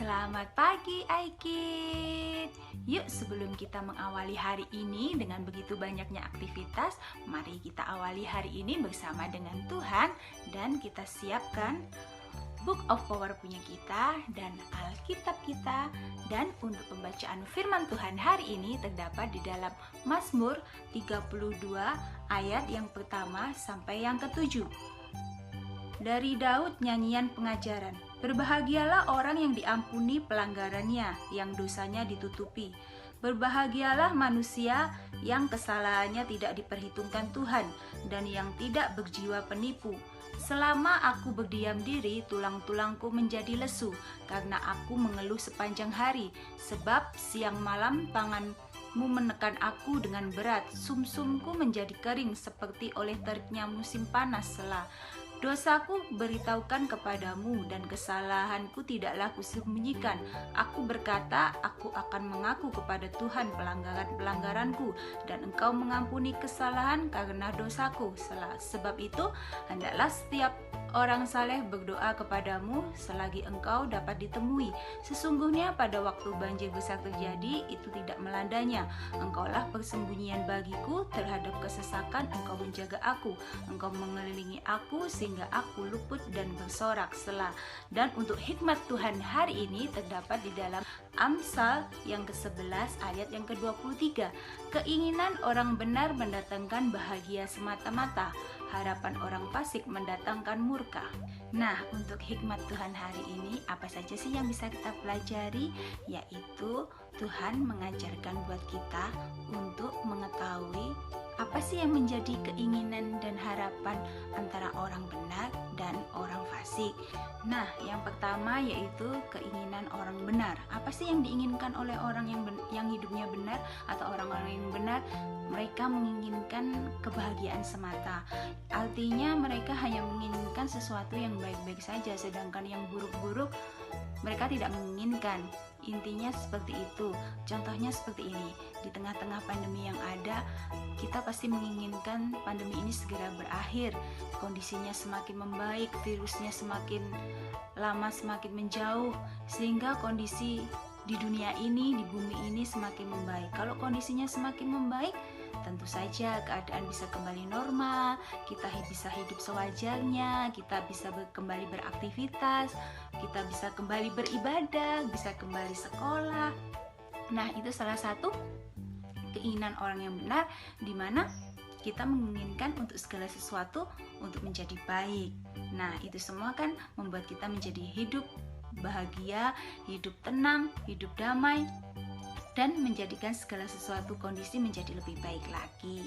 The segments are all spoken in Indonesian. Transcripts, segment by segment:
Selamat pagi Aikid. Yuk sebelum kita mengawali hari ini dengan begitu banyaknya aktivitas, mari kita awali hari ini bersama dengan Tuhan dan kita siapkan Book of Power punya kita dan Alkitab kita. Dan untuk pembacaan firman Tuhan hari ini terdapat di dalam Mazmur 32 ayat yang pertama sampai yang ke-7. Dari Daud nyanyian pengajaran. Berbahagialah orang yang diampuni pelanggarannya, yang dosanya ditutupi. Berbahagialah manusia yang kesalahannya tidak diperhitungkan Tuhan dan yang tidak berjiwa penipu. Selama aku berdiam diri, tulang-tulangku menjadi lesu karena aku mengeluh sepanjang hari. Sebab siang malam tanganmu menekan aku dengan berat. Sumsumku menjadi kering seperti oleh teriknya musim panas sela. Dosaku beritahukan kepadamu dan kesalahanku tidaklah kusembunyikan. Aku berkata, aku akan mengaku kepada Tuhan pelanggaran-pelanggaranku dan engkau mengampuni kesalahan karena dosaku. Sebab itu, hendaklah setiap orang saleh berdoa kepadamu selagi engkau dapat ditemui. Sesungguhnya pada waktu banjir besar terjadi, itu tidak melandanya. Engkaulah persembunyian bagiku terhadap kesesakan, engkau menjaga aku. Engkau mengelilingi aku sehingga aku luput dan bersorak sela. Dan untuk hikmat Tuhan hari ini terdapat di dalam Amsal yang ke-11 ayat yang ke-23. Keinginan orang benar mendatangkan bahagia semata-mata, harapan orang fasik mendatangkan murka. Nah, untuk hikmat Tuhan hari ini, apa saja sih yang bisa kita pelajari? Yaitu Tuhan mengajarkan buat kita untuk mengetahui apa sih yang menjadi keinginan dan harapan antara orang benar dan orang fasik. Nah, yang pertama yaitu keinginan orang benar. Apa sih yang diinginkan oleh orang yang hidupnya benar atau orang-orang yang benar? Mereka menginginkan kebahagiaan semata. Artinya mereka hanya menginginkan sesuatu yang baik-baik saja, sedangkan yang buruk-buruk mereka tidak menginginkan. Intinya seperti itu. Contohnya seperti ini. Di tengah-tengah pandemi yang ada, kita pasti menginginkan pandemi ini segera berakhir. Kondisinya semakin membaik, virusnya semakin lama semakin menjauh, sehingga kondisi di dunia ini, di bumi ini semakin membaik. Kalau kondisinya semakin membaik, tentu saja keadaan bisa kembali normal, kita bisa hidup sewajarnya, kita bisa kembali beraktivitas, kita bisa kembali beribadah, bisa kembali sekolah. Nah, itu salah satu keinginan orang yang benar, di mana kita menginginkan untuk segala sesuatu untuk menjadi baik. Nah, itu semua kan membuat kita menjadi hidup bahagia, hidup tenang, hidup damai, dan menjadikan segala sesuatu kondisi menjadi lebih baik lagi.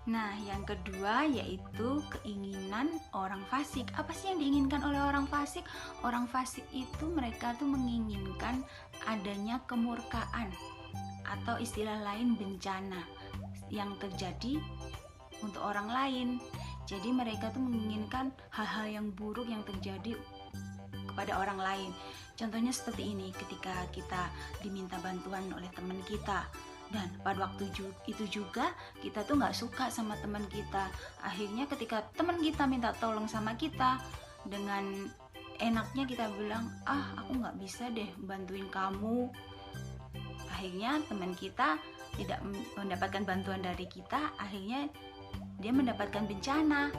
Nah, yang kedua yaitu keinginan orang fasik. Apa sih yang diinginkan oleh orang fasik? Orang fasik itu mereka tuh menginginkan adanya kemurkaan atau istilah lain bencana yang terjadi untuk orang lain. Jadi mereka tuh menginginkan hal-hal yang buruk yang terjadi kepada orang lain. Contohnya seperti ini, ketika kita diminta bantuan oleh teman kita, dan pada waktu itu juga kita tuh nggak suka sama teman kita. Akhirnya ketika teman kita minta tolong sama kita, dengan enaknya kita bilang, aku nggak bisa deh bantuin kamu. Akhirnya teman kita tidak mendapatkan bantuan dari kita, akhirnya dia mendapatkan bencana,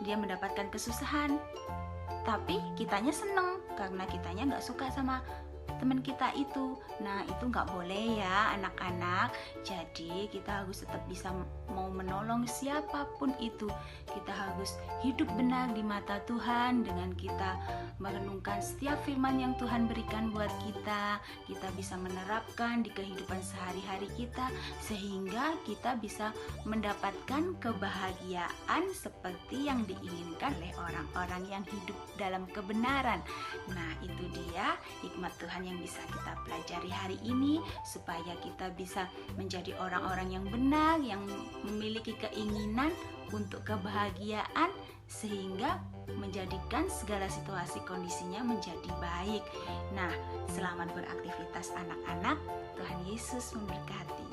dia mendapatkan kesusahan. Tapi kitanya seneng karena kitanya nggak suka sama teman kita itu. Nah, itu nggak boleh ya anak-anak. Jadi kita harus tetap bisa mau menolong siapapun itu. Kita harus hidup benar di mata Tuhan dengan kita merenungkan setiap firman yang Tuhan berikan buat kita. Kita bisa menerapkan di kehidupan sehari-hari kita sehingga kita bisa mendapatkan kebahagiaan seperti yang diinginkan oleh orang-orang yang hidup dalam kebenaran. Nah, itu dia hikmat Tuhan yang bisa kita pelajari hari ini, supaya kita bisa menjadi orang-orang yang benar, yang memiliki keinginan untuk kebahagiaan, sehingga menjadikan segala situasi kondisinya menjadi baik. Nah, selamat beraktivitas anak-anak. Tuhan Yesus memberkati.